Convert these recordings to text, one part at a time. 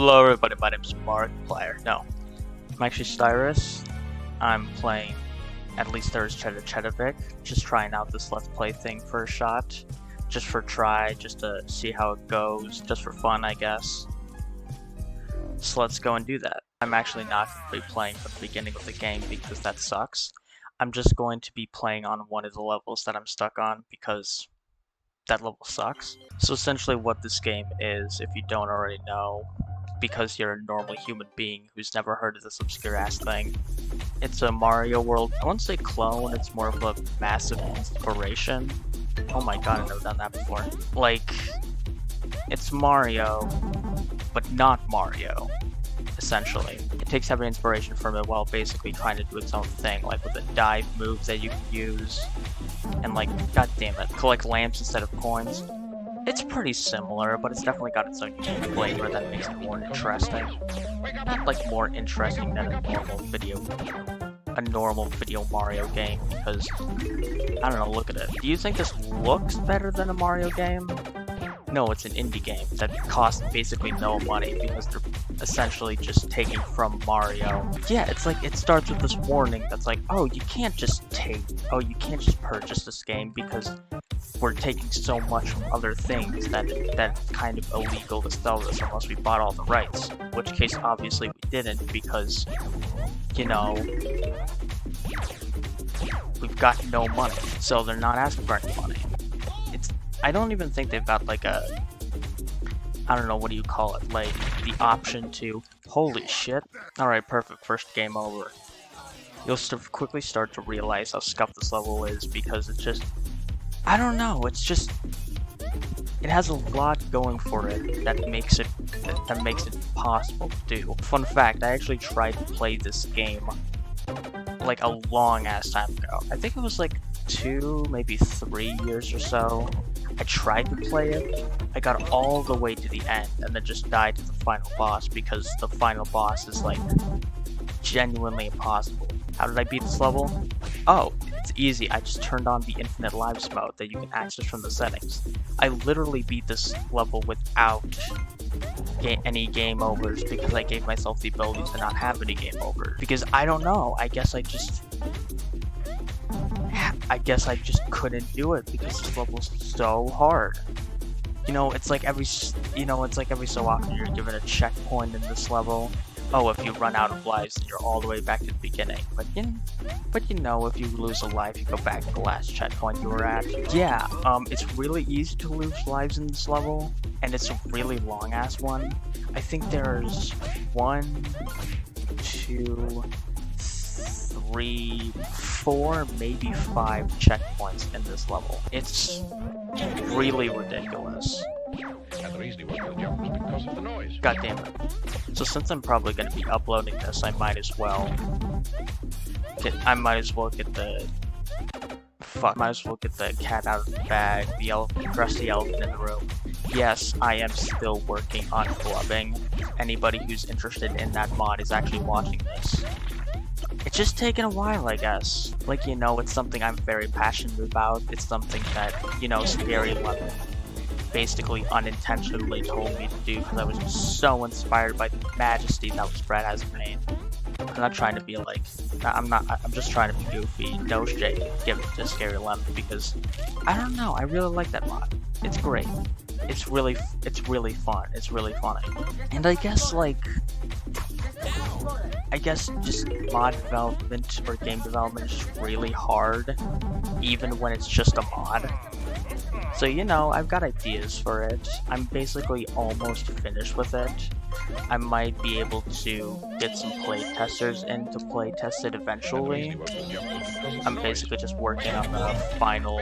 Hello everybody, my name's Markiplier. No, I'm actually Styrus. I'm playing, at least there's Čedović, just trying out this Let's Play thing for a shot. Just for try, just to see how it goes, just for fun I guess. So let's go and do that. I'm actually not going to be playing from the beginning of the game because that sucks. I'm just going to be playing on one of the levels that I'm stuck on because that level sucks. So essentially what this game is, if you don't already know, because you're a normal human being who's never heard of this obscure ass thing, it's a Mario World. I won't say clone, it's more of a massive inspiration. Oh my god, I've never done that before. Like, it's Mario, but not Mario, essentially. It takes heavy inspiration from it while basically trying to do its own thing, like with a dive move that you can use, and like, god damn it, collect lamps instead of coins. It's pretty similar, but it's definitely got its own unique flavor that makes it more interesting. Not like more interesting than a normal video Mario game, because, I don't know, look at it. Do you think this looks better than a Mario game? No, it's an indie game that costs basically no money because they're essentially just taking from Mario. Yeah, it's like, it starts with this warning that's like, oh, you can't just purchase this game because we're taking so much from other things that it's kind of illegal to sell this unless we bought all the rights. In which case, obviously, we didn't because, you know, we've got no money, so they're not asking for any money. I don't even think they've got like a, I don't know, what do you call it, like the option to, holy shit. Alright, perfect, first game over. You'll quickly start to realize how scuffed this level is because it's just, I don't know, it's just, it has a lot going for it that makes it possible to do. Fun fact, I actually tried to play this game like a long ass time ago. I think it was like 2, maybe 3 years or so. I tried to play it, I got all the way to the end, and then just died to the final boss because the final boss is like genuinely impossible. How did I beat this level? Oh, it's easy. I just turned on the infinite lives mode that you can access from the settings. I literally beat this level without any game overs because I gave myself the ability to not have any game overs. Because I don't know, I guess I just couldn't do it because this level's so hard. You know, it's like every so often you're given a checkpoint in this level. Oh, if you run out of lives, then you're all the way back to the beginning. But you know, if you lose a life, you go back to the last checkpoint you were at. Yeah, it's really easy to lose lives in this level, and it's a really long-ass one. I think there's 1, 2, 3, 4, maybe 5 checkpoints in this level. It's really ridiculous. God damn it. So since I'm probably going to be uploading this, I might as well get the cat out of the bag, dress the elephant in the room. Yes, I am still working on clubbing. Anybody who's interested in that mod is actually watching this. It's just taken a while, I guess. Like, you know, it's something I'm very passionate about. It's something that, you know, Scary Lemon basically unintentionally told me to do because I was just so inspired by the majesty that was Brad has made. I'm not trying to be like, I'm just trying to be goofy. No shade, give it to Scary Lemon because, I don't know, I really like that mod. It's great. It's really fun. It's really funny. And I guess just mod development or game development is really hard, even when it's just a mod. So, you know, I've got ideas for it. I'm basically almost finished with it. I might be able to get some playtesters in to playtest it eventually. I'm basically just working on the final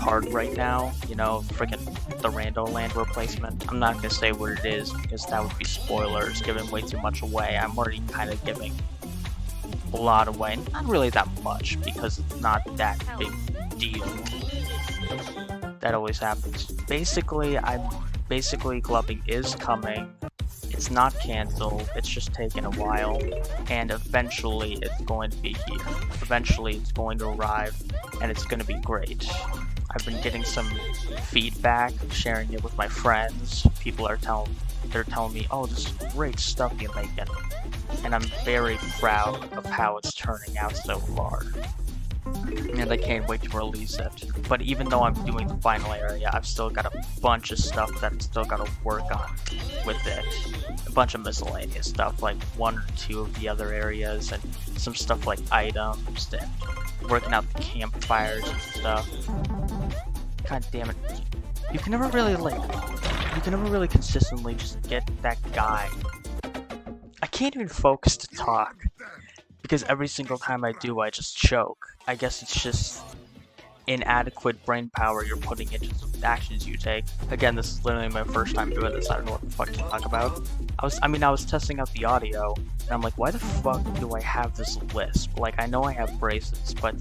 part right now. You know, freaking the Rando Land replacement. I'm not gonna say what it is because that would be spoilers, giving way too much away. I'm already kind of giving a lot away. Not really that much because it's not that big deal. That always happens. Basically, clubbing is coming. It's not canceled, it's just taken a while, and eventually it's going to be here. Eventually it's going to arrive, and it's going to be great. I've been getting some feedback, sharing it with my friends. People are telling me, oh, this is great stuff you're making. And I'm very proud of how it's turning out so far. And I can't wait to release it. But even though I'm doing the final area, I've still got a bunch of stuff that I've still got to work on with it. A bunch of miscellaneous stuff, like 1 or 2 of the other areas, and some stuff like items, and working out the campfires and stuff. God damn it. You can never really consistently just get that guy. I can't even focus to talk, because every single time I do, I just choke. I guess it's just inadequate brain power you're putting into the actions you take. Again, this is literally my first time doing this. I don't know what the fuck to talk about. I was testing out the audio, and I'm like, why the fuck do I have this lisp? Like, I know I have braces, but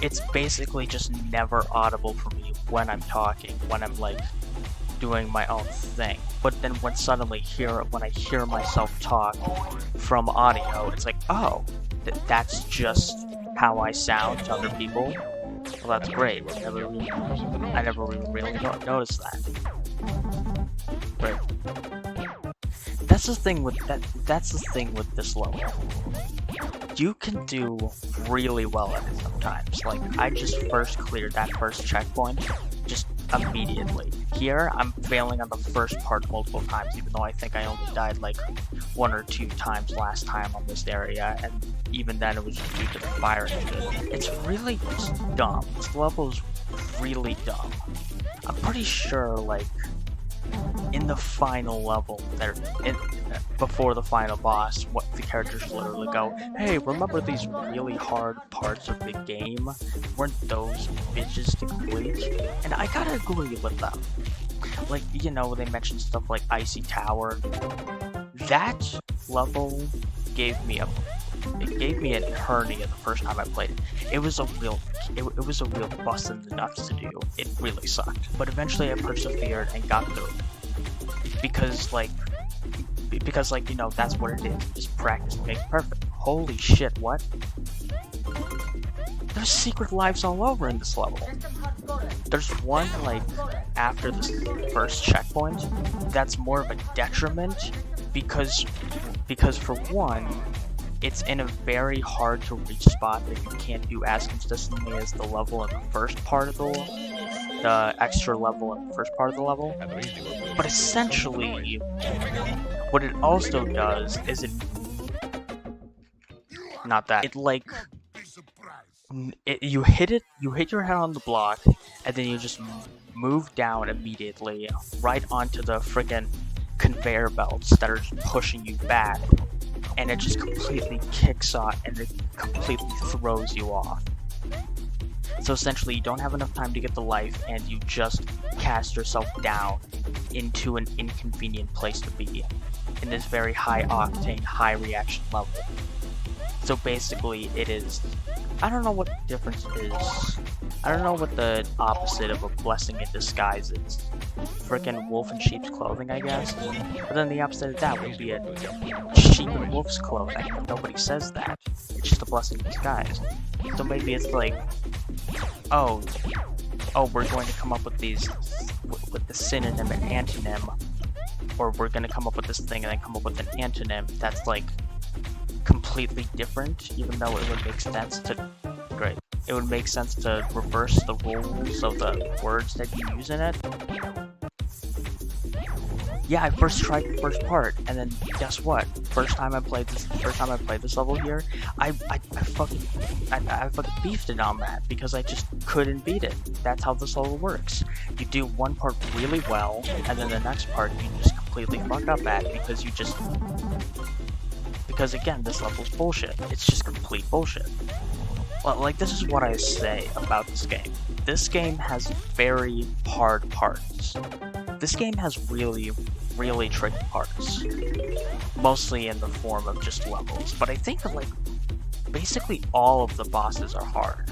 it's basically just never audible for me when I'm talking, when I'm like doing my own thing. But then when I hear myself talk from audio, it's like, oh, that's just how I sound to other people. Well, that's great. I never really noticed that. But that's the thing with this level. You can do really well at it sometimes. Like, I just first cleared that first checkpoint just immediately. Here, I'm failing on the first part multiple times, even though I think I only died like 1 or 2 times last time on this area, and even then it was due to the fire engine. It's really just dumb. This level is really dumb. I'm pretty sure, like, in the final level, before the final boss, what the characters literally go, hey, remember these really hard parts of the game? Weren't those bitches to complete? And I gotta agree with them. Like, you know, they mentioned stuff like Icy Tower. That level gave me an hernia the first time I played it. It was a real bust in the nuts to do. It really sucked. But eventually I persevered and got through it. Because you know, that's what it is. Just practice makes perfect. Holy shit, what? There's secret lives all over in this level. There's one, like, after the first checkpoint, that's more of a detriment, because for one, it's in a very hard to reach spot that you can't do as consistently as the level in the first part of the extra level in the first part of the level. But essentially, what it also does is you hit your head on the block, and then you just move down immediately right onto the friggin' conveyor belts that are just pushing you back, and it just completely kicks off and it completely throws you off. So essentially, you don't have enough time to get the life, and you just cast yourself down into an inconvenient place to be in this very high octane, high reaction level. So basically, it is, I don't know what the difference is. I don't know what the opposite of a blessing in disguise is. Frickin' wolf in sheep's clothing, I guess. But then the opposite of that would be a sheep in wolf's clothing. Nobody says that. It's just a blessing in disguise. So maybe it's like, oh, we're going to come up with these, with the synonym and antonym, or we're going to come up with this thing and then come up with an antonym that's like completely different, even though it would make sense to, great. It would make sense to reverse the rules of the words that you use in it. Yeah, I first tried the first part, and then guess what? First time I played this level here, I fucking beefed it on that because I just couldn't beat it. That's how this level works. You do one part really well, and then the next part you just completely fuck up at because again, this level's bullshit. It's just complete bullshit. Well, like, this is what I say about this game. This game has very hard parts. This game has really, really tricky parts. Mostly in the form of just levels. But I think that, like, basically all of the bosses are hard.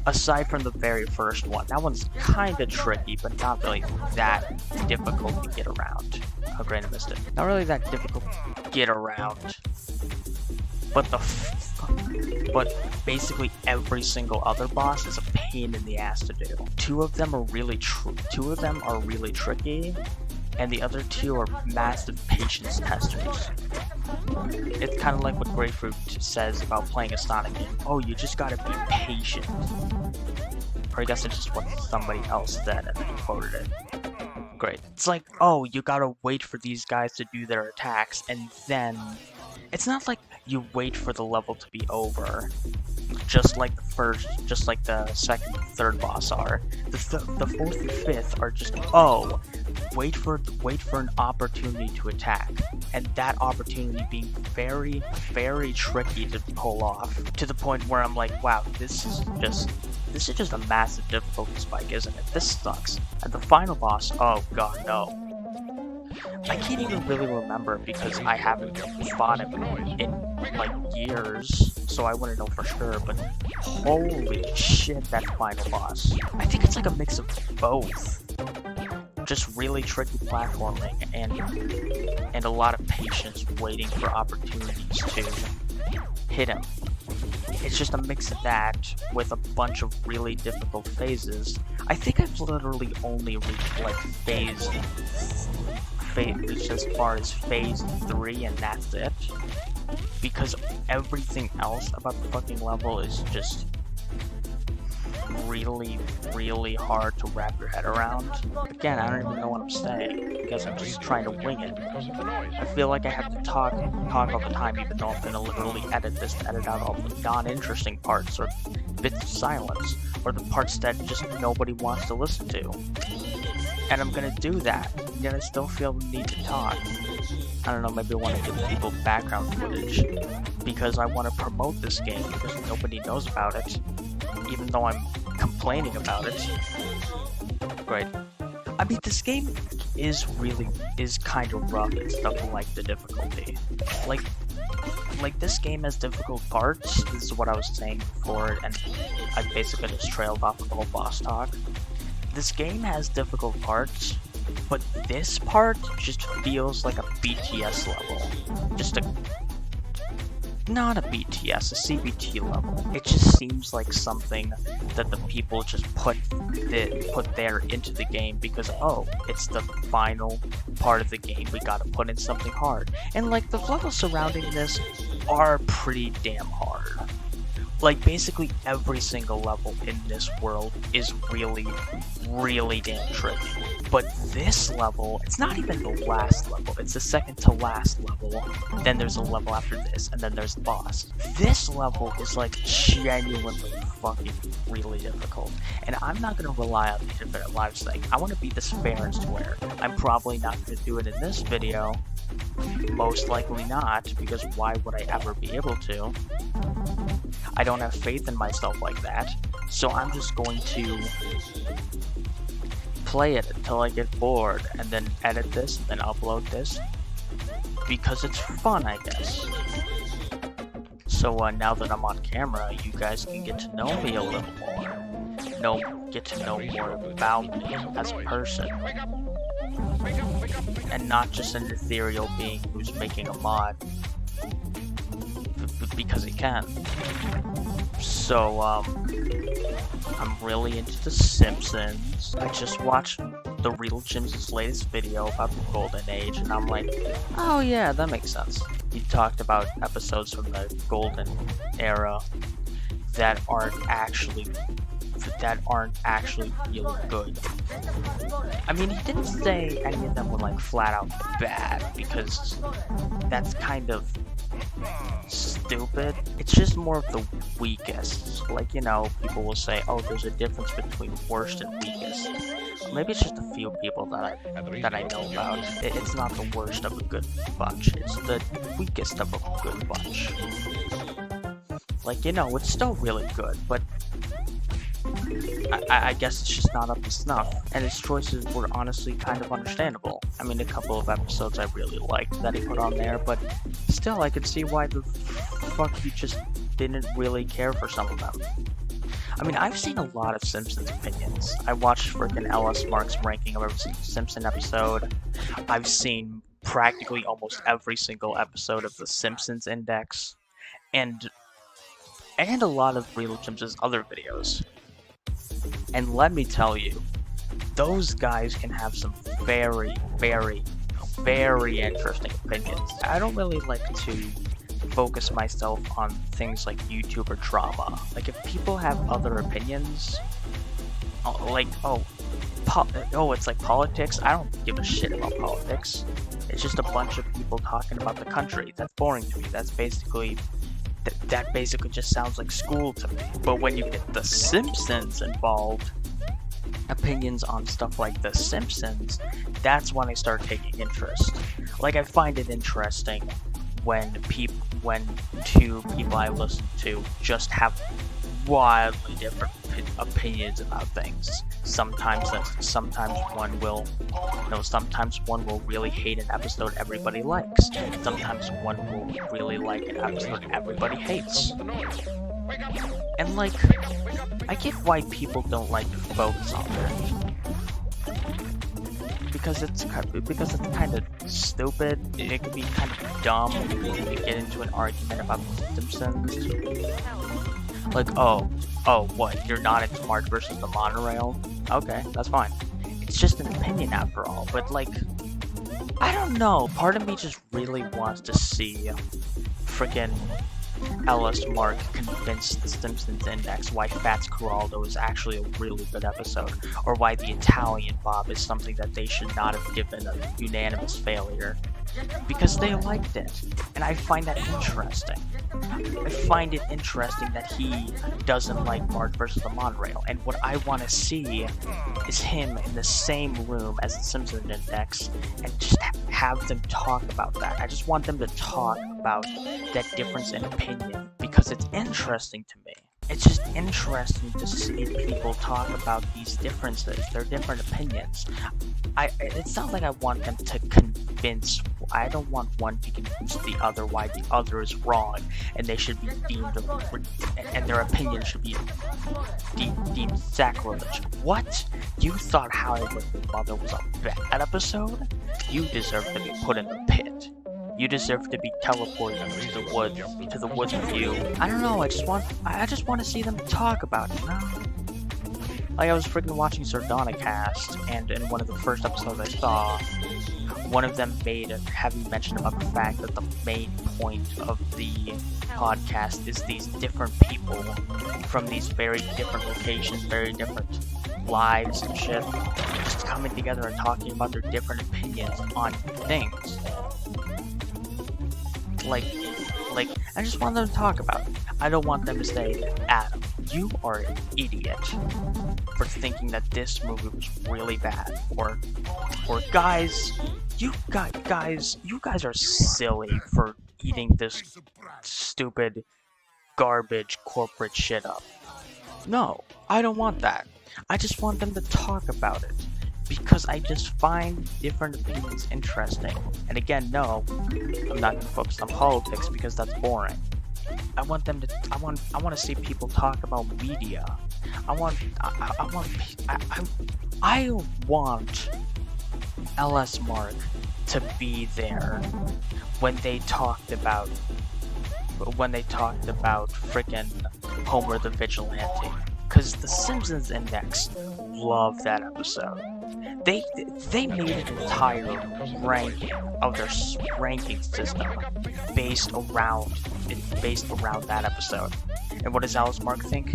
Aside from the very first one. That one's kinda tricky, but not really that difficult to get around. Oh great, I missed it. Not really that difficult to get around. But basically every single other boss is a pain in the ass to do. Two of them are really tricky, and the other two are massive patience testers. It's kind of like what Grapefruit says about playing a Sonic game. Oh, you just gotta be patient. Or I guess it's just what somebody else said and then he quoted it. Great. It's like, oh, you gotta wait for these guys to do their attacks, and then... It's not like you wait for the level to be over, just like the second and third boss are. The fourth and fifth are just, oh, wait for an opportunity to attack, and that opportunity being very, very tricky to pull off, to the point where I'm like, wow, this is just a massive difficulty spike, isn't it? This sucks. And the final boss, oh god, no. I can't even really remember because I haven't fought him in like years, so I wouldn't know for sure, but holy shit, that final boss. I think it's like a mix of both. Just really tricky platforming and a lot of patience waiting for opportunities to hit him. It's just a mix of that with a bunch of really difficult phases. I think I've literally only reached like reached as far as phase 3, and that's it. Because everything else about the fucking level is just really, really hard to wrap your head around. Again, I don't even know what I'm saying, because I'm just trying to wing it. I feel like I have to talk all the time, even though I'm gonna literally edit this to edit out all the non-interesting parts, or bits of silence, or the parts that just nobody wants to listen to. And I'm gonna do that, yet I still feel the need to talk. I don't know, maybe I want to give people background footage, because I want to promote this game, because nobody knows about it, even though I'm complaining about it. Great. I mean, this game is kind of rough and stuff like the difficulty. Like this game has difficult parts, this is what I was saying before, and I basically just trailed off of the whole boss talk. This game has difficult parts, but this part just feels like a BTS level. Not a BTS, a CBT level. It just seems like something that the people just put there into the game because, oh, it's the final part of the game, we gotta put in something hard. And like, the levels surrounding this are pretty damn hard. Like, basically every single level in this world is really, really damn tricky. But this level, it's not even the last level, it's the second to last level. Then there's a level after this, and then there's the boss. This level is like genuinely fucking really difficult. And I'm not gonna rely on the Infinite Lives thing. I wanna beat this fair and square. I'm probably not gonna do it in this video. Most likely not, because why would I ever be able to? I don't have faith in myself like that, so I'm just going to play it until I get bored, and then edit this, and then upload this, because it's fun, I guess. So now that I'm on camera, you guys can get to know me a little more. Get to know more about me as a person. And not just an ethereal being who's making a mod because he can. So, I'm really into The Simpsons. I just watched the Real Jim's latest video about the Golden Age, and I'm like, oh yeah, that makes sense. He talked about episodes from the Golden Era that aren't actually really good. I mean, he didn't say any of them were like flat out bad, because that's kind of stupid. It's just more of the weakest. Like, you know, people will say, oh, there's a difference between worst and weakest. Maybe it's just a few people that I know about. It's not the worst of a good bunch, it's the weakest of a good bunch. Like, you know, it's still really good, but I guess it's just not up to snuff, and his choices were honestly kind of understandable. I mean, a couple of episodes I really liked that he put on there, but still, I could see why the fuck he just didn't really care for some of them. I mean, I've seen a lot of Simpsons opinions. I watched frickin' LS Mark's ranking of every single Simpson episode. I've seen practically almost every single episode of The Simpsons Index, and and a lot of Real Jim's other videos. And let me tell you, those guys can have some very, very, very interesting opinions. I don't really like to focus myself on things like YouTuber drama. Like, if people have other opinions, it's like politics. I don't give a shit about politics. It's just a bunch of people talking about the country. That's boring to me. That's basically that basically just sounds like school to me. But when you get The Simpsons involved, opinions on stuff like The Simpsons, that's when I start taking interest. Like, I find it interesting when two people I listen to just have wildly different opinions about things. Sometimes one will really hate an episode everybody likes. Sometimes one will really like an episode everybody hates. And like, I get why people don't like to focus on that. Because it's kind of stupid. It can be kind of dumb to get into an argument about The Simpsons. Like, what? You're not into Marge versus the Monorail? Okay, that's fine. It's just an opinion after all. But like, I don't know. Part of me just really wants to see freaking LS Mark convince the Simpsons Index why Fats Coraldo is actually a really good episode, or why the Italian Bob is something that they should not have given a unanimous failure. Because they liked it, and I find that interesting. I find it interesting that he doesn't like Marge versus the Monorail, and what I want to see is him in the same room as the Simpsons Index, and just have them talk about that. I just want them to talk about that difference in opinion, because it's interesting to me. It's just interesting to see people talk about these differences, their different opinions. It sounds like I want them to convince. I don't want one to convince the other why the other is wrong, and they should be and their opinion should be deemed sacrilege. What? You thought How I Met Your Mother was a bad episode? You deserve to be put in the pit. You deserve to be teleported to the woods with you. I don't know. I just want to see them talk about it. You know? Like, I was freaking watching Sardonicast, and in one of the first episodes I saw, one of them made a heavy mention about the fact that the main point of the podcast is these different people from these very different locations, very different lives and shit, just coming together and talking about their different opinions on things. Like, I just want them to talk about it. I don't want them to say, Adam, you are an idiot for thinking that this movie was really bad, or guys, you guys are silly for eating this stupid garbage corporate shit up. No, I don't want that. I just want them to talk about it, because I just find different opinions interesting. And again, no, I'm not gonna focus on politics because that's boring. I want to see people talk about media. I want LS Mark to be there when they talked about frickin' Homer the Vigilante. Because the Simpsons Index loved that episode. They made an entire ranking of their ranking system based around that episode. And what does Alice Mark think?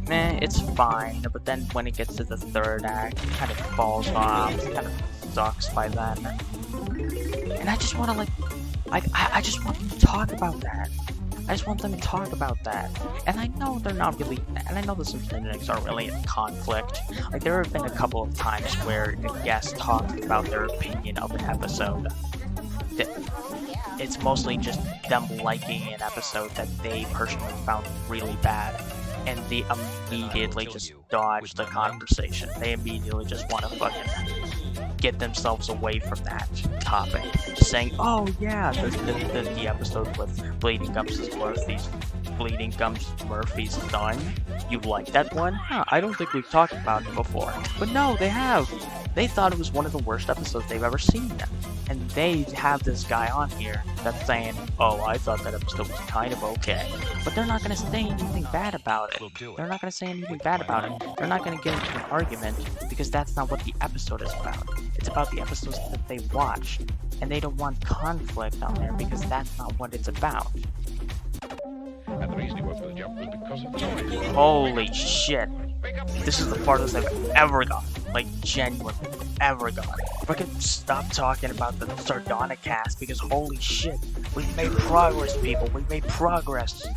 It's fine, but then when it gets to the third act, it kind of falls off. It kind of sucks by then. And I just want to I just want them to talk about that. I just want them to talk about that. And I know they're not really, and I know the Simpsons aren't really in conflict. Like, there have been a couple of times where the guests talked about their opinion of an episode. It's mostly just them liking an episode that they personally found really bad, and they immediately just dodge the conversation. They immediately just want to fucking get themselves away from that topic. Just saying, oh yeah, the episode with Bleeding Gums Murphy's son. You like that one? Huh, I don't think we've talked about it before. But no, they have. They thought it was one of the worst episodes they've ever seen. And they have this guy on here that's saying, oh, I thought that episode was kind of okay. But they're not going to say anything bad about it. They're not going to say anything bad about it. They're not going to get into an argument because that's not what the episode is about. It's about the episodes that they watched. And they don't want conflict on there because that's not what it's about. And the reason he went for the jump was because of the noise. Holy shit. This is the farthest I've ever gone. Like, genuinely, ever gone. If I could stop talking about the Sardonic cast, because holy shit, we've made progress, people. We've made progress.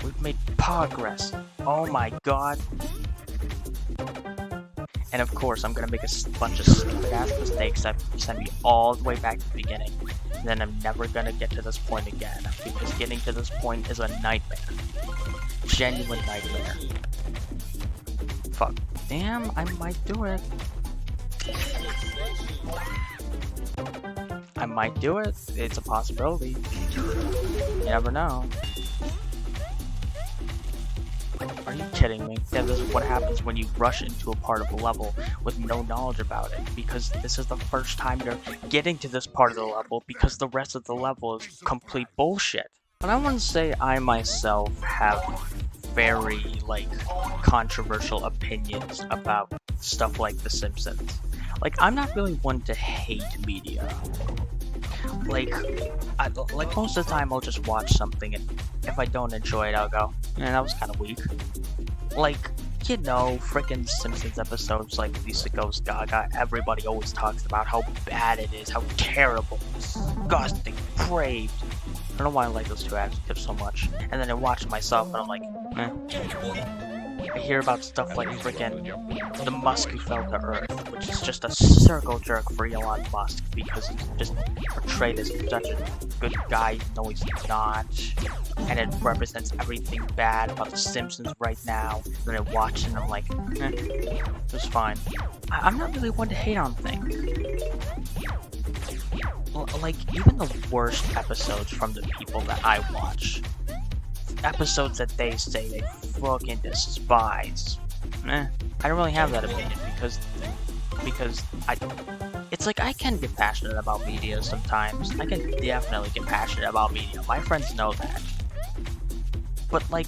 We've made progress. Oh my god. And of course, I'm gonna make a bunch of stupid-ass mistakes that send me all the way back to the beginning. And then I'm never gonna get to this point again, because getting to this point is a nightmare. Genuine nightmare. Fuck. Damn, I might do it. I might do it. It's a possibility. You never know. Are you kidding me? Yeah, this is what happens when you rush into a part of a level with no knowledge about it, because this is the first time you're getting to this part of the level, because the rest of the level is complete bullshit. But I wouldn't say I myself have very, like, controversial opinions about stuff like The Simpsons. Like, I'm not really one to hate media. Like most of the time I'll just watch something, and if I don't enjoy it, I'll go, that was kind of weak. Like, you know, frickin' Simpsons episodes like Lisa Goes Gaga, everybody always talks about how bad it is, how terrible, disgusting, depraved. I don't know why I like those two adjectives so much. And then I watch myself and I'm like, I hear about stuff like frickin' the Musk who fell to Earth, which is just a circle jerk for Elon Musk because he's just portrayed as such a good guy, no he's not. And it represents everything bad about The Simpsons right now. And then I watch it and I'm like, it was fine. I'm not really one to hate on things. Like, even the worst episodes from the people that I watch, episodes that they say they fucking despise, I don't really have that opinion because it's like I can get passionate about media sometimes. I can definitely get passionate about media. My friends know that. But like,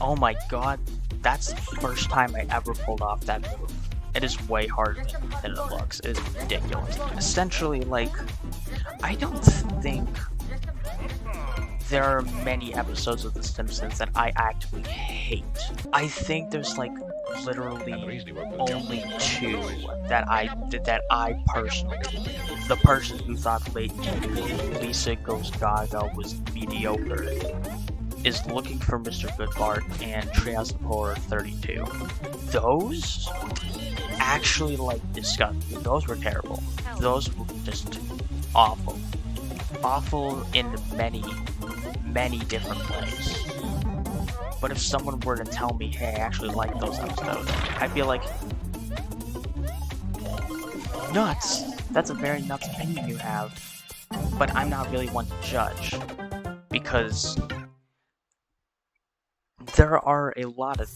oh my god, that's the first time I ever pulled off that move. It is way harder than it looks. It is ridiculous. Essentially, like, I don't think there are many episodes of The Simpsons that I actively hate. I think there's like literally only two that I personally, the person who thought Lisa Goes Gaga was mediocre, is Looking for Mr. Goodbart and Treehouse of Horror 32. Those actually, like, disgusting. Those were terrible. Those were just awful. Awful in many different ways. But if someone were to tell me, hey, I actually like those episodes, I'd be like, nuts! That's a very nuts opinion you have. But I'm not really one to judge. Because there are a lot of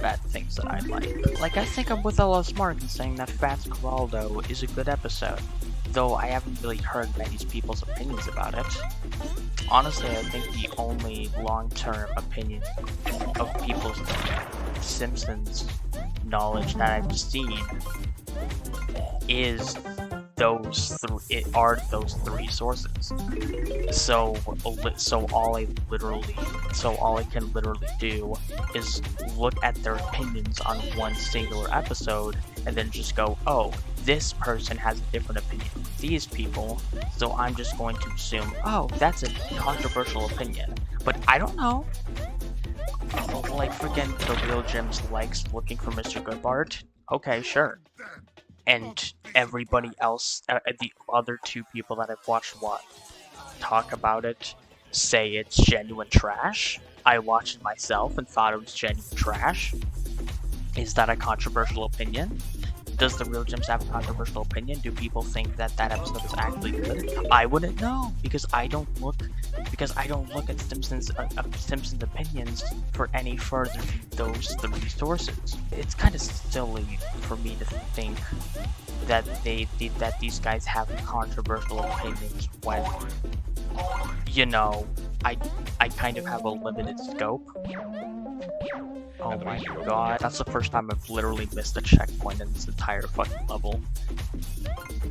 bad things that I like. Like, I think I'm with Ella Smart in saying that Fats Geraldo is a good episode, though I haven't really heard many people's opinions about it. Honestly, I think the only long-term opinion of people's Simpsons knowledge that I've seen is those three sources. So all I can literally do is look at their opinions on one singular episode and then just go, oh, this person has a different opinion from these people, so I'm just going to assume, oh, that's a controversial opinion. But I don't know. Like, freaking The Real Jim's likes Looking for Mr. Goodbart. Okay, sure. And everybody else, the other two people that I've watched talk about it, say it's genuine trash. I watched it myself and thought it was genuine trash. Is that a controversial opinion? Does the Real Gems have a controversial opinion? Do people think that that episode is actually good? I wouldn't know, because I don't look at Simpsons opinions for any further than those 3 sources. It's kind of silly for me to think that these guys have controversial opinions when, you know, I kind of have a limited scope. Oh my god, that's the first time I've literally missed a checkpoint in this entire fucking level.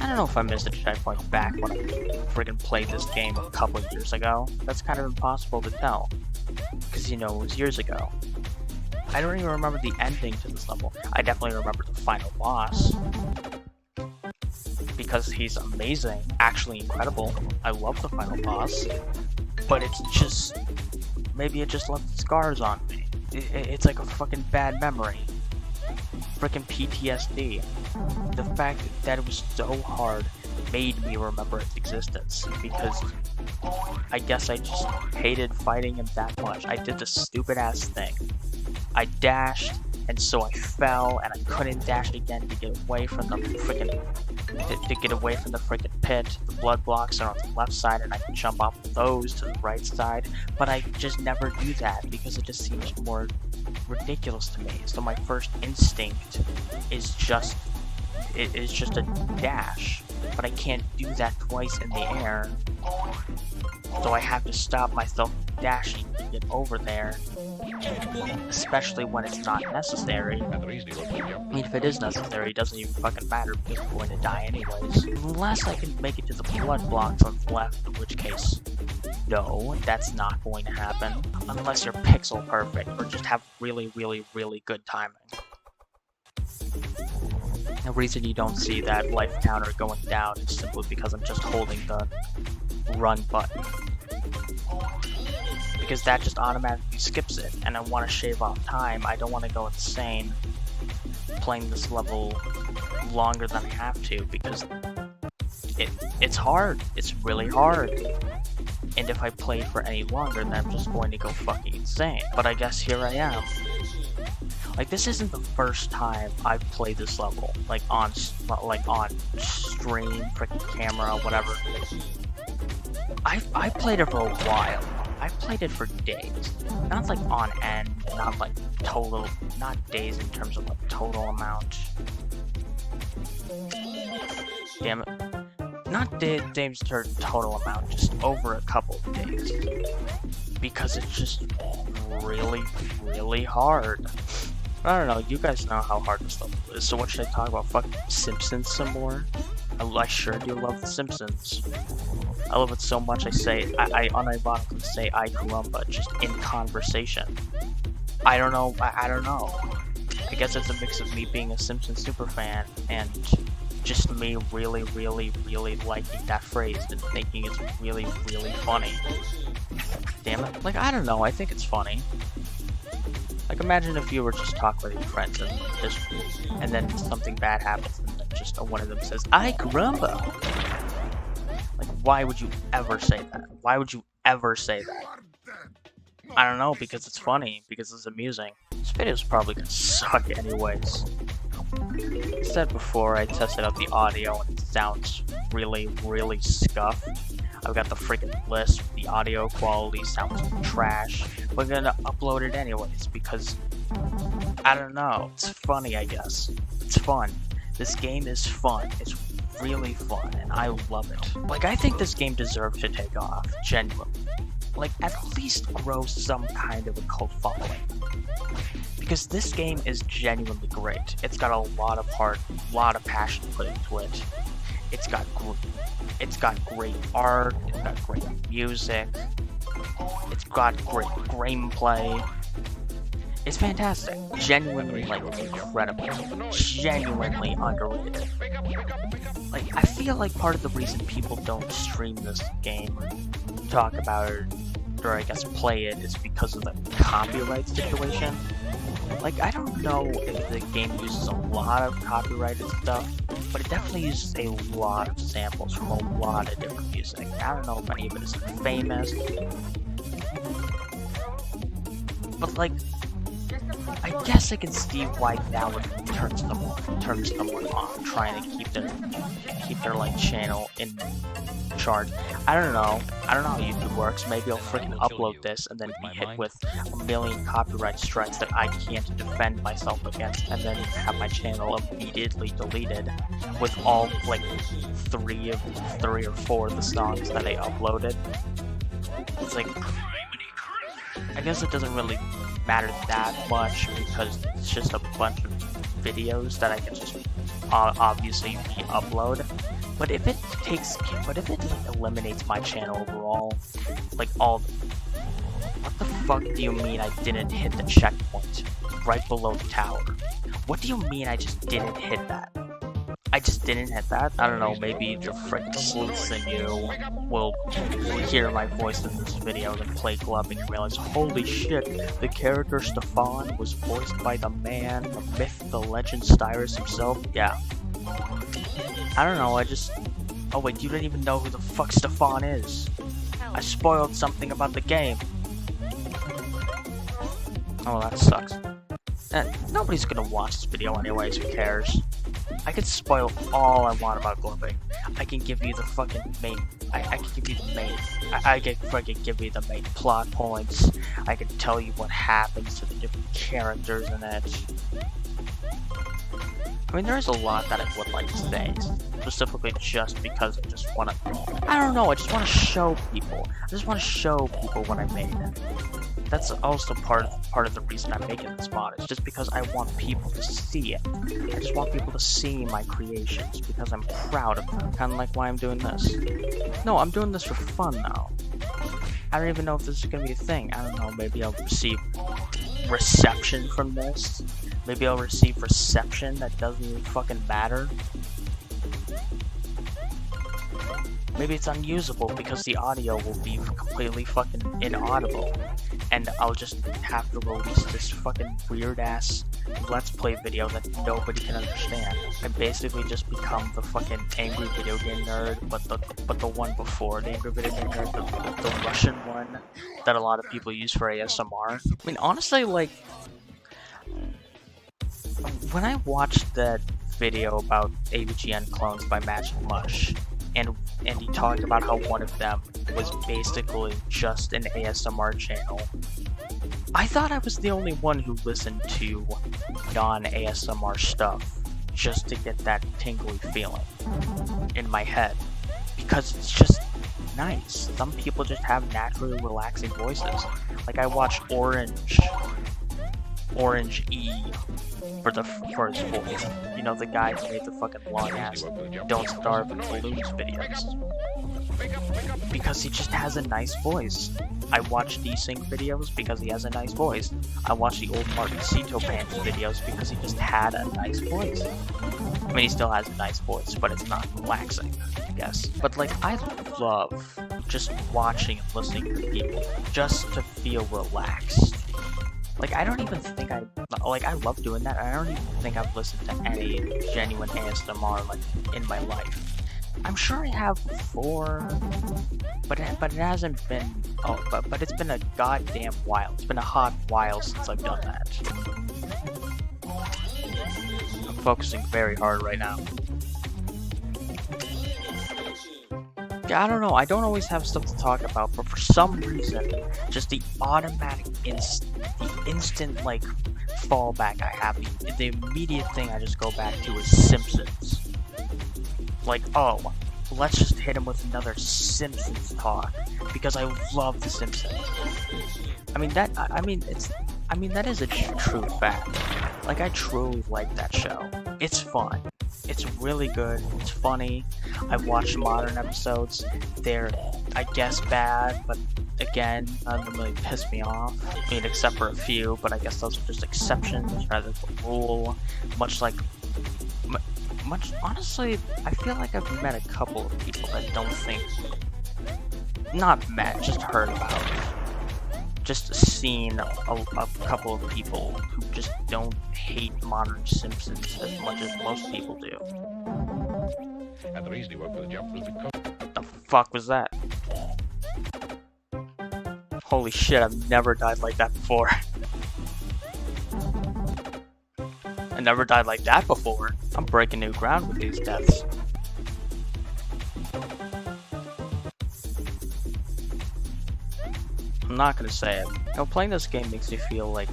I don't know if I missed a checkpoint back when I friggin' played this game a couple years ago. That's kind of impossible to tell, because, you know, it was years ago. I don't even remember the ending to this level. I definitely remember the final boss, because he's amazing, actually incredible. I love the final boss, but it's just, maybe it just left scars on me. It's like a fucking bad memory. Frickin' PTSD. The fact that it was so hard made me remember its existence, because I guess I just hated fighting him that much. I did this stupid ass thing. I dashed, and so I fell, and I couldn't dash again to get away from the frickin' pit. The blood blocks are on the left side, and I can jump off of those to the right side, but I just never do that because it just seems more ridiculous to me. So my first instinct is just a dash, but I can't do that twice in the air, so I have to stop myself dashing to get over there, especially when it's not necessary. I mean, if it is necessary, it doesn't even fucking matter, because I'm going to die anyways. Unless I can make it to the blood blocks on the left, in which case, no, that's not going to happen. Unless you're pixel perfect, or just have really, really, really good timing. The reason you don't see that life counter going down is simply because I'm just holding the run button, because that just automatically skips it, and I want to shave off time. I don't want to go insane playing this level longer than I have to, because it's hard. It's really hard, and if I play for any longer, then I'm just going to go fucking insane. But I guess here I am. Like, this isn't the first time I've played this level, like on stream, freaking camera, whatever. I played it for a while. I've played it for days. Not like on end, not like total, not days in terms of like total amount. Damn it. Not days in total amount, just over a couple of days. Because it's just really, really hard. I don't know, you guys know how hard this level is, so what should I talk about? Fucking Simpsons some more? I sure do love The Simpsons. I love it so much I unironically say I caramba just in conversation. I don't know. I guess it's a mix of me being a Simpsons superfan and just me really, really, really liking that phrase and thinking it's really, really funny. Damn it. Like, I don't know, I think it's funny. Like, imagine if you were just talking with your friends and then something bad happens and then just one of them says, "Ay caramba!" Like, why would you ever say that? Why would you ever say that? I don't know, because it's funny, because it's amusing. This video's probably gonna suck anyways. I said before, I tested out the audio and it sounds really, really scuffed. I've got the freaking list, the audio quality sounds trash. We're gonna upload it anyways, because, I don't know, it's funny, I guess. It's fun. This game is fun. It's really fun, and I love it. Like, I think this game deserves to take off, genuinely. Like, at least grow some kind of a cult following. Because this game is genuinely great. It's got a lot of heart, a lot of passion put into it. It's got great art, it's got great music, it's got great gameplay. It's fantastic. Genuinely, like, incredible. Genuinely underrated. Like, I feel like part of the reason people don't stream this game, talk about it, or I guess play it, is because of the copyright situation. Like, I don't know if the game uses a lot of copyrighted stuff, but it definitely uses a lot of samples from a lot of different music. I don't know if any of it is famous, but like, I guess I can see why now it turns someone off, trying to keep their like channel in charge. I don't know how YouTube works. Maybe I'll freaking upload this and then be hit with a million copyright strikes that I can't defend myself against, and then have my channel immediately deleted with all like three or four of the songs that I uploaded. It's like, I guess it doesn't really matter that much because it's just a bunch of videos that I can just obviously re-upload. But if it like eliminates my channel overall, like all, what the fuck do you mean I didn't hit the checkpoint right below the tower? What do you mean I just didn't hit that? I just didn't hit that? I don't know, maybe the freaking sleuths in you will hear my voice in this video and play clubbing and realize, holy shit, the character Stefan was voiced by the man, the myth, the legend, Styrus himself? Yeah. I don't know, oh wait, you didn't even know who the fuck Stefan is. I spoiled something about the game. Oh, that sucks. Nobody's gonna watch this video anyways, who cares? I can spoil all I want about Gloving. I can give you the fucking main, I can give you the main, I can fucking give you the main plot points. I can tell you what happens to the different characters in it. I mean, there's a lot that I would like to say, specifically just because I just want to, I don't know, I just want to show people. I just want to show people what I made. That's also part of the reason I'm making this mod, is just because I want people to see it. I just want people to see my creations, because I'm proud of them. Kind of like why I'm doing this. No, I'm doing this for fun now. I don't even know if this is going to be a thing. I don't know, maybe I'll receive reception from this. Maybe I'll receive reception that doesn't even fucking matter. Maybe it's unusable because the audio will be completely fucking inaudible. And I'll just have to release this fucking weird ass Let's Play video that nobody can understand. I basically just become the fucking angry video game nerd, but the one before the angry video game nerd, the Russian one that a lot of people use for ASMR. I mean, honestly, like, when I watched that video about AVGN clones by Magic Mush, and he talked about how one of them was basically just an ASMR channel, I thought I was the only one who listened to non-ASMR stuff just to get that tingly feeling in my head, because it's just nice. Some people just have naturally relaxing voices. Like, I watched Orange E for his voice. You know, the guy who made the fucking long ass Don't Starve and Balloons videos. Because he just has a nice voice. I watch Desync videos because he has a nice voice. I watch the old Martin Cito Pants videos because he just had a nice voice. I mean, he still has a nice voice, but it's not relaxing, I guess. But like, I love just watching and listening to people just to feel relaxed. Like, I don't even think I love doing that. I don't even think I've listened to any genuine ASMR, like, in my life. I'm sure I have before, but it hasn't been, but it's been a goddamn while. It's been a hot while since I've done that. I'm focusing very hard right now. I don't know, I don't always have stuff to talk about, but for some reason, just the automatic instant, like, fallback I have, the immediate thing I just go back to is Simpsons. Like, oh, let's just hit him with another Simpsons talk, because I love the Simpsons. That is a true fact. Like, I truly like that show. It's fun. It's really good. It's funny. I've watched modern episodes. They're, I guess, bad, but again, none of them really piss me off. I mean, except for a few, but I guess those are just exceptions rather than the rule. Honestly, I feel like I've met a couple of people that don't think, not met, just heard about, just seen a couple of people who just don't hate modern Simpsons as much as most people do. And the reason he went for the jump was because... What the fuck was that? Holy shit, I've never died like that before. I never died like that before. I'm breaking new ground with these deaths. I'm not gonna say it. Playing this game makes me feel like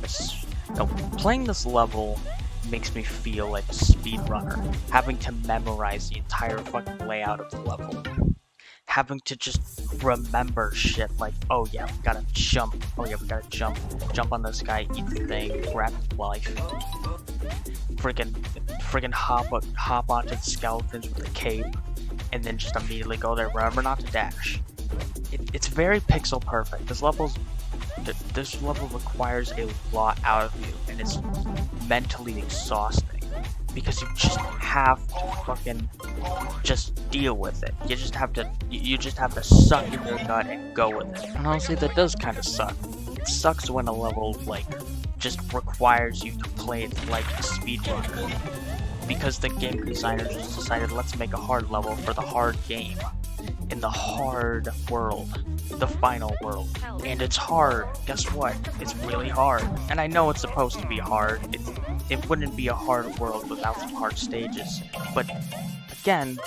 playing this level makes me feel like a speedrunner. Having to memorize the entire fucking layout of the level. Having to just remember shit like, oh yeah, we gotta jump. Oh yeah, we gotta jump on this guy, eat the thing, grab his life. Friggin' hop onto the skeletons with a cape, and then just immediately go there. Remember not to dash. It's very pixel perfect. This level requires a lot out of you, and it's mentally exhausting because you just have to fucking just deal with it. You just have to suck in your gut and go with it. And honestly, that does kind of suck. It sucks when a level like just requires you to play it like a speedrunner, because the game designers just decided, let's make a hard level for the hard game in the hard world, the final world. And it's hard. Guess what? It's really hard. And I know it's supposed to be hard. It wouldn't be a hard world without some hard stages. But again,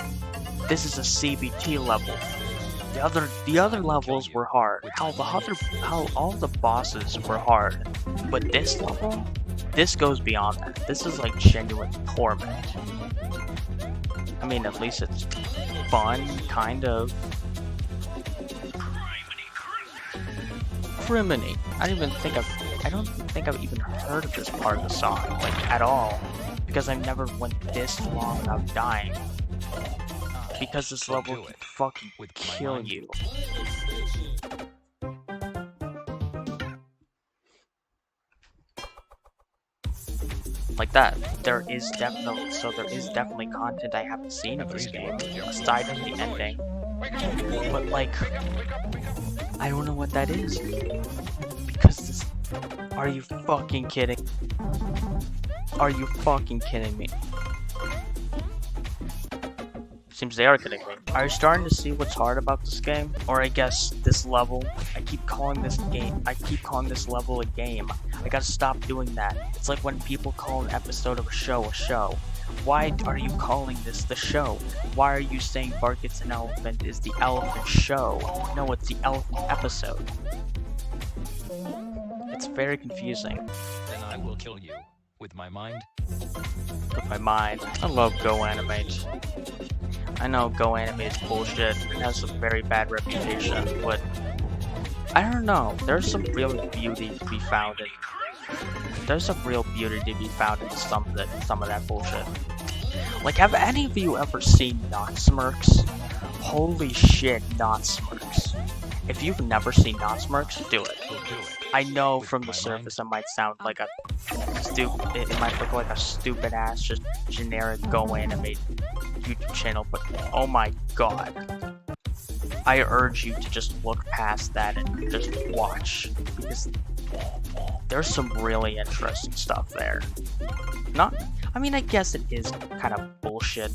this is a CBT level. The other levels were hard. How all the bosses were hard. But this level, this goes beyond that. This is like genuine torment. I mean, at least it's fun, kind of. Criminy. I don't think I've even heard of this part of the song, like, at all. Because I never went this long without dying. Because this level can fucking kill you. Like that. There is definitely content I haven't seen of this game, aside from the ending. But like, I don't know what that is. Because this... Are you fucking kidding? Are you fucking kidding me? Seems they are kidding me. Are you starting to see what's hard about this game? Or I guess this level? I keep calling this level a game. I gotta stop doing that. It's like when people call an episode of a show a show. Why are you calling this the show? Why are you saying Bart Gets an Elephant is the elephant show? No, it's the elephant episode. It's very confusing. Then I will kill you. With my mind? With my mind. I love Go Animate. I know Go Animate is bullshit. It has a very bad reputation, but I don't know. There's some real beauty to be found in. There's some real beauty to be found in some of that bullshit. Like, have any of you ever seen Not Smirks? Holy shit, Not Smirks. If you've never seen Not Smirks, do it. I know from the surface it might sound like it might look like a stupid ass, just generic Go Animate YouTube channel, but oh my god. I urge you to just look past that and just watch, because there's some really interesting stuff there. I mean, I guess it is kind of bullshit,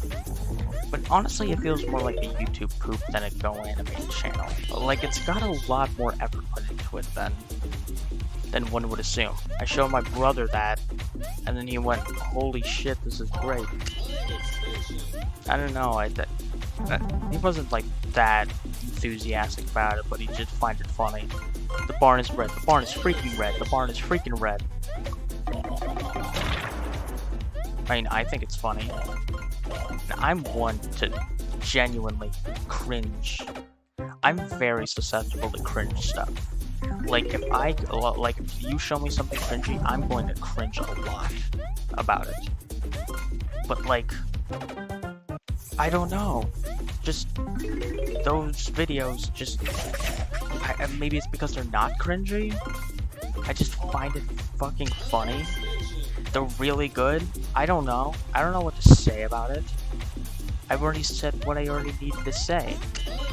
but honestly it feels more like a YouTube poop than a Go Animate channel. Like, it's got a lot more effort put into it than one would assume. I showed my brother that, and then he went, holy shit, this is great. I don't know, he wasn't like that enthusiastic about it, but he did find it funny. The barn is red, the barn is freaking red, the barn is freaking red. I mean, I think it's funny. Now, I'm one to genuinely cringe. I'm very susceptible to cringe stuff. Like, if you show me something cringy, I'm going to cringe a lot about it. But like, I don't know. Just those videos maybe it's because they're not cringy. I just find it fucking funny. They're really good. I don't know. I don't know what to say about it. I've already said what I already needed to say.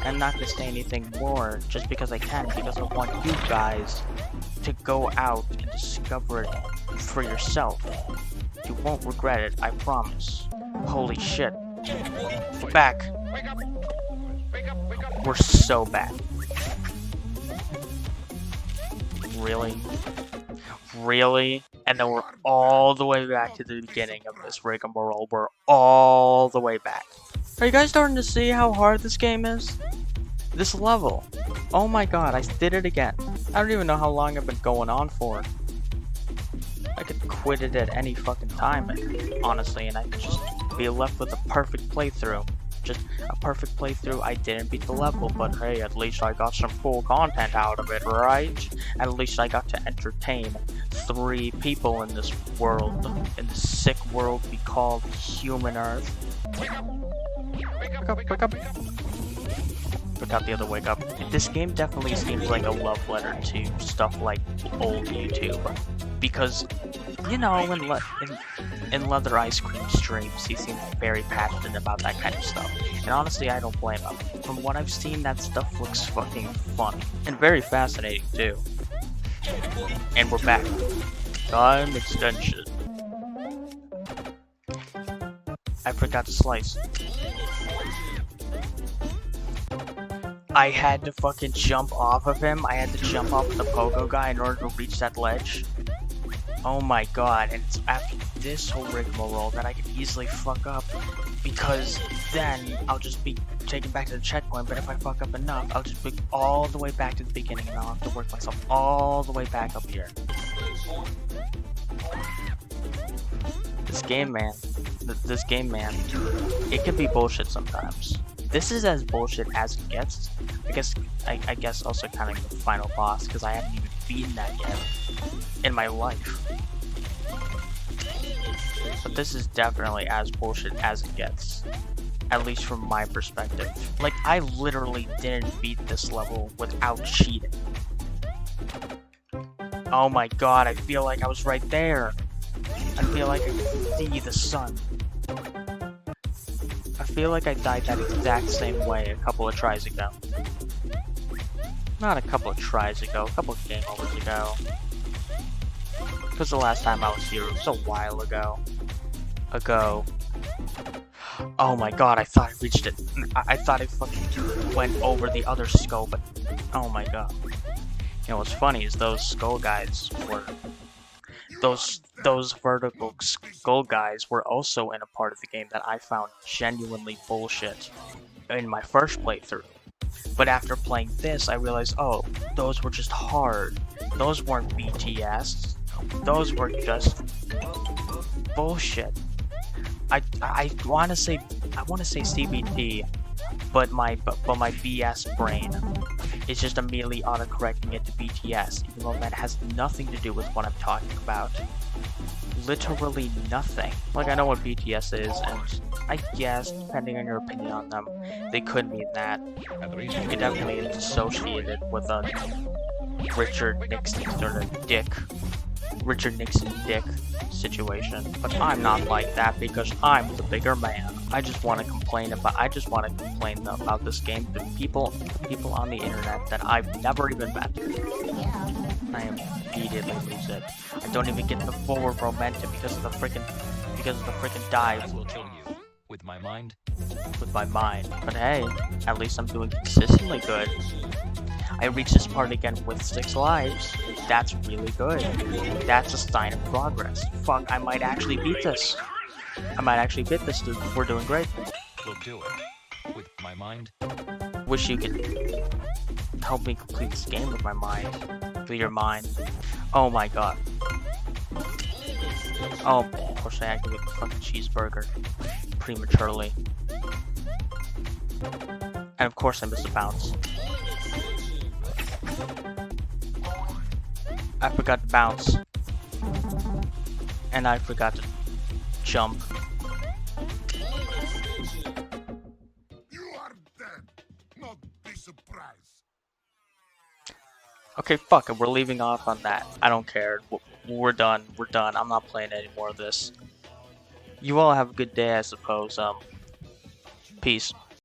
I'm not going to say anything more just because I can, because I want you guys to go out and discover it for yourself. You won't regret it, I promise. Holy shit. We're back. We're so back. Really? Really? And then we're all the way back to the beginning of this rigmarole. We're all the way back. Are you guys starting to see how hard this game is? This level. Oh my god, I did it again. I don't even know how long I've been going on for. I could quit it at any fucking time, honestly, and I could just be left with a perfect playthrough. Just a perfect playthrough. I didn't beat the level, but hey, at least I got some cool content out of it, right? At least I got to entertain 3 people in this world, in this sick world we call human Earth. Wake up! Wake up! Wake up! Forgot the other wake up. This game definitely seems like a love letter to stuff like old YouTube. Because, you know, in Leather Ice Cream streams, he seems very passionate about that kind of stuff. And honestly, I don't blame him. From what I've seen, that stuff looks fucking funny. And very fascinating, too. And we're back. Time extension. I forgot to slice. I had to fucking jump off of him. I had to jump off the pogo guy in order to reach that ledge. Oh my god, and it's after this whole rigmarole that I could easily fuck up, because then I'll just be taken back to the checkpoint, but if I fuck up enough, I'll just be all the way back to the beginning and I'll have to work myself all the way back up here. This game, man, it can be bullshit sometimes. This is as bullshit as it gets. I guess also kind of the final boss, because I haven't even beaten that yet in my life. But this is definitely as bullshit as it gets, at least from my perspective. Like, I literally didn't beat this level without cheating. Oh my god, I feel like I was right there. I feel like I could see the sun. I feel like I died that exact same way a couple of tries ago. Not a couple of tries ago, a couple of game overs ago. Because the last time I was here was a while ago. Oh my god, I thought I reached it. I thought I fucking went over the other skull, but oh my god. You know what's funny is those skull guys were... Those vertical skull guys were also in a part of the game that I found genuinely bullshit in my first playthrough. But after playing this, I realized, oh, those were just hard. Those weren't BTS. Those were just bullshit. I want to say CBT, but my BS brain is just immediately autocorrecting it to BTS, even though that has nothing to do with what I'm talking about. Literally nothing. Like, I know what BTS is, and I guess, depending on your opinion on them, they could mean that. You could definitely associate it with a Richard Nixon dick situation. But I'm not like that because I'm the bigger man. I just want to complain about this game to people on the internet that I've never even met. I immediately lose it. I don't even get the forward momentum because of the freaking dive. I will kill you with my mind. With my mind. But hey, at least I'm doing consistently good. I reached this part again with 6 lives. That's really good. That's a sign of progress. Fuck, I might actually beat this. Dude. We're doing great. We'll do it with my mind. Wish you could help me complete this game with my mind. With your mind. Oh my god. Oh, of course I activate the fucking cheeseburger prematurely. And of course I missed a bounce. I forgot to bounce. And I forgot to jump. You are dead. Not be surprised. Okay, fuck it. We're leaving off on that. I don't care. We're done. We're done. I'm not playing any more of this. You all have a good day, I suppose. Peace.